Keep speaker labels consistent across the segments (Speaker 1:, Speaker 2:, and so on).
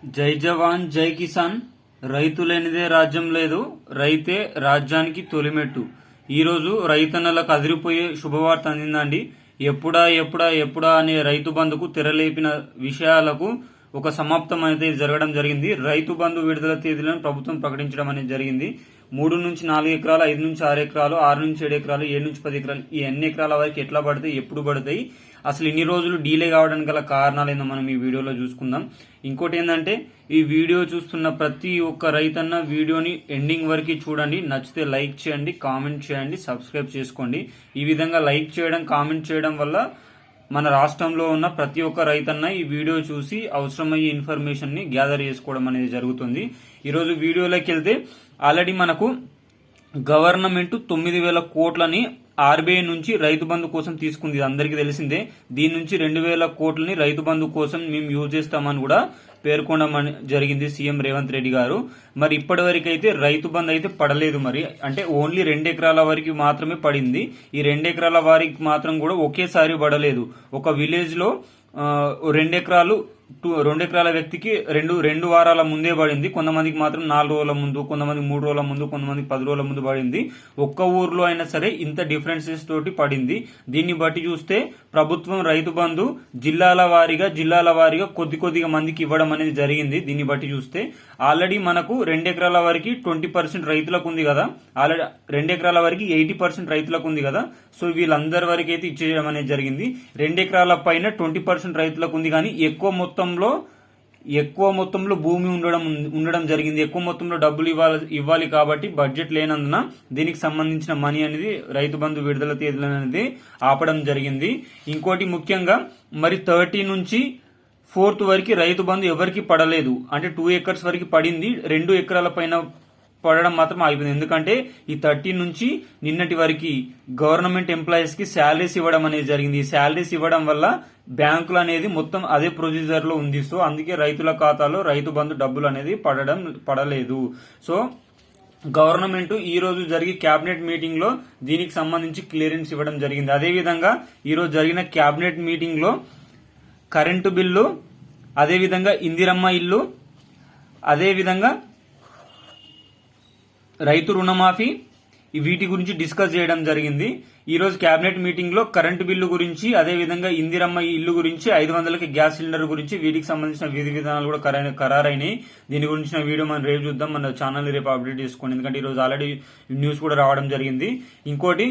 Speaker 1: జై జవాన్ జై కిసాన్. రైతు లేనిదే రాజ్యం లేదు, రైతే రాజ్యానికి తొలిమెట్టు. ఈరోజు రైతన్నలకు అదిరిపోయే శుభవార్త అందిందండి. ఎప్పుడా ఎప్పుడా ఎప్పుడా అనే రైతు బంధుకు తెరలేపిన విషయాలకు ఒక సమాప్తం అనేది జరగడం జరిగింది. రైతు బంధు విడుదల తేదీలను ప్రభుత్వం ప్రకటించడం అనేది జరిగింది. 3-4 ఎకరాలు, 5-6 ఎకరాలు, 6-7 ఎకరాలు, 7-10 ఎకరాలు, ఈ అన్ని ఎకరాల వరకు ఎట్లా పడతాయి, ఎప్పుడు పడతాయి, అసలు ఇన్ని రోజులు డీలే కావడానికి గల కారణాలు ఏందో మనం ఈ వీడియోలో చూసుకుందాం. ఇంకోటి ఏంటంటే, ఈ వీడియో చూస్తున్న ప్రతి ఒక్క రైతన్న వీడియోని ఎండింగ్ వరకు చూడండి. నచ్చితే లైక్ చేయండి, కామెంట్ చేయండి, సబ్స్క్రైబ్ చేసుకోండి. ఈ విధంగా లైక్ చేయడం, కామెంట్ చేయడం వల్ల మన రాష్ట్రంలో ఉన్న ప్రతి ఒక్క రైతన్న ఈ వీడియో చూసి అవసరమయ్యే ఇన్ఫర్మేషన్ ని గ్యాదర్ చేసుకోవడం అనేది జరుగుతుంది. ఈరోజు వీడియోలోకి వెళ్తే, ఆల్రెడీ మనకు గవర్నమెంట్ 9,000 కోట్లని ఆర్బీఐ నుంచి రైతు బంధు కోసం తీసుకుంది, అందరికీ తెలిసిందే. దీని నుంచి 2,000 కోట్లని రైతు బంధు కోసం మేము యూజ్ చేస్తామని కూడా పేర్కొనడం జరిగింది సీఎం రేవంత్ రెడ్డి గారు. మరి ఇప్పటి వరకు అయితే రైతు బంధు అయితే పడలేదు. మరి అంటే ఓన్లీ 2 ఎకరాల వరకు మాత్రమే పడింది. ఈ 2 ఎకరాల వారికి మాత్రం కూడా ఒకేసారి పడలేదు. ఒక విలేజ్ లో 2 ఎకరాలు 2 ఎకరాల వ్యక్తికి రెండు వారాల ముందే పడింది. కొంతమందికి మాత్రం 4 రోజుల ముందు, కొంతమందికి 3 రోజుల ముందు, కొంతమందికి 10 రోజుల ముందు పడింది. ఒక్క ఊర్లో అయినా సరే ఇంత డిఫరెన్సెస్ తోటి పడింది. దీన్ని బట్టి చూస్తే ప్రభుత్వం రైతు బంధు జిల్లాల వారీగా కొద్దిగా మందికి ఇవ్వడం అనేది జరిగింది. దీన్ని బట్టి చూస్తే ఆల్రెడీ మనకు 2 ఎకరాల వరకు 20% రైతులకు ఉంది కదా, ఆల్రెడీ 2 ఎకరాల వరకు 80% రైతులకు ఉంది కదా. సో వీళ్ళందరి వరకు అయితే ఇచ్చేయడం అనేది జరిగింది. 2 ఎకరాల పైన 20% రైతులకు ఉంది, కానీ ఎక్కువ మొత్తంలో భూమి ఉండడం జరిగింది. ఎక్కువ మొత్తంలో డబ్బులు ఇవ్వాలి కాబట్టి బడ్జెట్ లేనందున దీనికి సంబంధించిన మనీ అనేది రైతు బంధు విడుదల తేదీలు అనేది ఆపడం జరిగింది. ఇంకోటి ముఖ్యంగా, మరి 30 నుంచి 4th వరకు రైతు బంధు ఎవరికి పడలేదు. అంటే 2 ఎకర్స్ వరకు పడింది, 2 ఎకరాల పైన పడడం మాత్రం ఆగిపోయింది. ఎందుకంటే ఈ 30 నుంచి నిన్నటి వరకు గవర్నమెంట్ ఎంప్లాయీస్ కి శాలరీస్ ఇవ్వడం అనేది జరిగింది. ఈ శాలరీస్ ఇవ్వడం వల్ల బ్యాంకులు అనేది మొత్తం అదే ప్రొసీజర్ లో ఉంది. సో అందుకే రైతుల ఖాతాలో రైతు బంధు డబ్బులు అనేది పడలేదు. సో గవర్నమెంట్ ఈ రోజు జరిగే కేబినెట్ మీటింగ్ లో దీనికి సంబంధించి క్లియరెన్స్ ఇవ్వడం జరిగింది. అదేవిధంగా ఈ రోజు జరిగిన కేబినెట్ మీటింగ్ లో కరెంటు బిల్లు, అదేవిధంగా ఇందిరమ్మ ఇల్లు, అదేవిధంగా రైతు రుణమాఫీ, వీటి గురించి డిస్కస్ చేయడం జరిగింది. ఈ రోజు కేబినెట్ మీటింగ్ లో కరెంటు బిల్లు గురించి, అదేవిధంగా ఇందిరమ్మ ఇల్లు గురించి, 500కి గ్యాస్ సిలిండర్ గురించి, వీటికి సంబంధించిన విధి విధానాలు కూడా ఖరారైనాయి. దీని గురించిన వీడియో మనం రేపు చూద్దాం. మన ఛానల్ రేపు అప్డేట్ చేసుకోండి, ఎందుకంటే ఈ రోజు ఆల్రెడీ న్యూస్ కూడా రావడం జరిగింది. ఇంకోటి,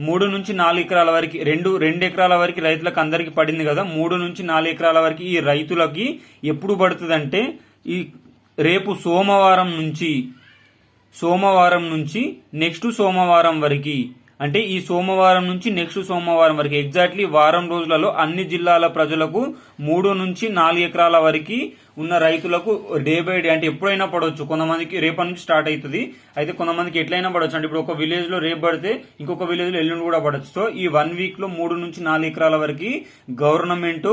Speaker 1: 3-4 ఎకరాల వరకు, 2 ఎకరాల వరకు రైతులకు అందరికి పడింది కదా. 3-4 ఎకరాల వరకు ఈ రైతులకి ఎప్పుడు పడుతుందంటే, ఈ రేపు సోమవారం నుంచి నెక్స్ట్ సోమవారం వరకు, అంటే ఈ సోమవారం నుంచి నెక్స్ట్ సోమవారం వరకు ఎగ్జాక్ట్లీ వారం రోజులలో అన్ని జిల్లాల ప్రజలకు 3-4 ఎకరాల వరకు ఉన్న రైతులకు డే బై డే, అంటే ఎప్పుడైనా పడవచ్చు. కొంతమందికి రేపటి నుంచి స్టార్ట్ అవుతుంది, అయితే కొంతమందికి ఎట్లయినా పడవచ్చు. అంటే ఇప్పుడు ఒక విలేజ్ లో రేపు పడితే ఇంకొక విలేజ్ లో ఎల్లుండి కూడా పడవచ్చు. సో ఈ 1 వీక్ లో 3-4 ఎకరాల వరకు గవర్నమెంట్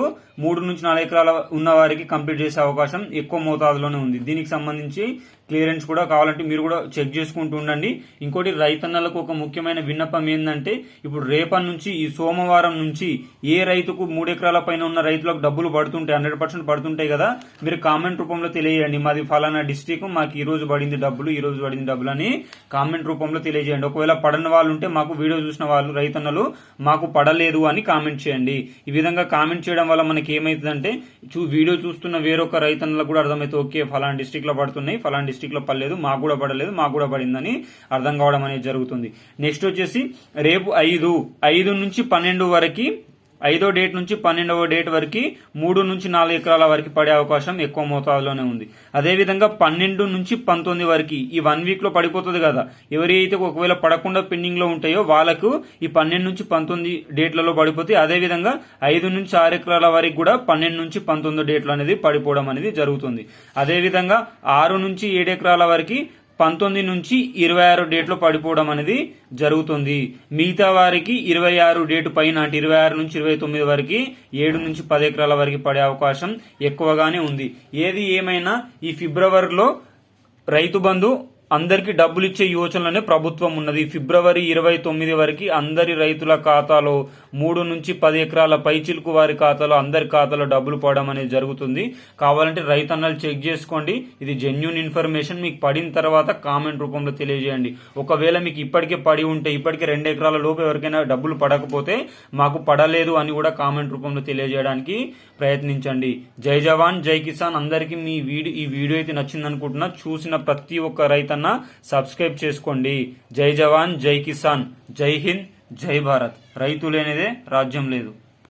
Speaker 1: 3-4 ఎకరాల ఉన్న వారికి కంప్లీట్ చేసే అవకాశం ఎక్కువ మోతాదులోనే ఉంది. దీనికి సంబంధించి క్లియరెన్స్ కూడా కావాలంటే మీరు కూడా చెక్ చేసుకుంటూ ఉండండి. ఇంకోటి, రైతన్నలకు ఒక ముఖ్యమైన విన్నపం ఏంటంటే, ఇప్పుడు రేపటి నుంచి ఈ సోమవారం నుంచి ఏ రైతుకు 3 ఎకరాల పైన ఉన్న రైతులకు డబ్బులు పడుతుంటాయి, 100% పడుతుంటాయి కదా, మీరు కామెంట్ రూపంలో తెలియజేయండి. మాది ఫలానా డిస్ట్రిక్ట్, మాకు ఈ రోజు పడింది డబ్బులు అని కామెంట్ రూపంలో తెలియజేయండి. ఒకవేళ పడని వాళ్ళు ఉంటే, మాకు వీడియో చూసిన వాళ్ళు రైతన్నలు మాకు పడలేదు అని కామెంట్ చేయండి. ఈ విధంగా కామెంట్ చేయడం వల్ల మనకి ఏమైతుందంటే, వీడియో చూస్తున్న వేరొక రైతన్నలకు కూడా అర్థమైతే, ఓకే ఫలానా డిస్ట్రిక్ట్ లో పడుతున్నాయి, ఫలానా డిస్ట్రిక్ట్ లో పడలేదు, మాకు కూడా పడలేదు, మాకు కూడా పడిందని అర్థం కావడం అనేది జరుగుతుంది. నెక్స్ట్ వచ్చేసి, రేపు 5 నుంచి 12 వరకు, 5వ డేట్ నుంచి 12వ డేట్ వరకు 3-4 ఎకరాల వరకు పడే అవకాశం ఎక్కువ మోతాదులోనే ఉంది. అదేవిధంగా 12 నుంచి 19 వరకు ఈ 1 వీక్ లో పడిపోతుంది కదా. ఎవరైతే ఒకవేళ పడకుండా పెండింగ్ లో ఉంటాయో వాళ్ళకు ఈ 12 నుంచి 19 డేట్లలో పడిపోతాయి. అదేవిధంగా 5 నుంచి 6 ఎకరాల వరకు కూడా 12 నుంచి 19 డేట్లు అనేది పడిపోవడం అనేది జరుగుతుంది. అదేవిధంగా 6 నుంచి 7 ఎకరాల వరకు 19 నుంచి 26 డేట్లో పడిపోవడం అనేది జరుగుతుంది. మిగతా వారికి 26 డేటు పైన, అంటే 26 నుంచి 29 వరకు 7 నుంచి 10 ఎకరాల వరకు పడే అవకాశం ఎక్కువగానే ఉంది. ఏది ఏమైనా ఈ ఫిబ్రవరిలో రైతు బంధు అందరికి డబ్బులు ఇచ్చే యోచనలోనే ప్రభుత్వం ఉన్నది. ఫిబ్రవరి 29 వరకు అందరి రైతుల ఖాతాలో 3 నుంచి 10 ఎకరాల పైచిలుకు వారి ఖాతాలో అందరి ఖాతాలో డబ్బులు పడడం అనేది జరుగుతుంది. కావాలంటే రైతన్నలు చెక్ చేసుకోండి. ఇది జెన్యూన్ ఇన్ఫర్మేషన్. మీకు పడిన తర్వాత కామెంట్ రూపంలో తెలియజేయండి. ఒకవేళ మీకు ఇప్పటికే పడి ఉంటే, ఇప్పటికే 2 ఎకరాల లోపు ఎవరికైనా డబ్బులు పడకపోతే మాకు పడలేదు అని కూడా కామెంట్ రూపంలో తెలియజేయడానికి ప్రయత్నించండి. జై జవాన్ జై కిసాన్. అందరికీ ఈ వీడియో అయితే నచ్చింది అనుకుంటున్నా. చూసిన ప్రతి ఒక్క రైతన్న సబ్స్క్రైబ్ చేసుకోండి. జై జవాన్ జై కిసాన్, జై హింద్, జై భారత్. రైతు లేనిదే రాజ్యం లేదు.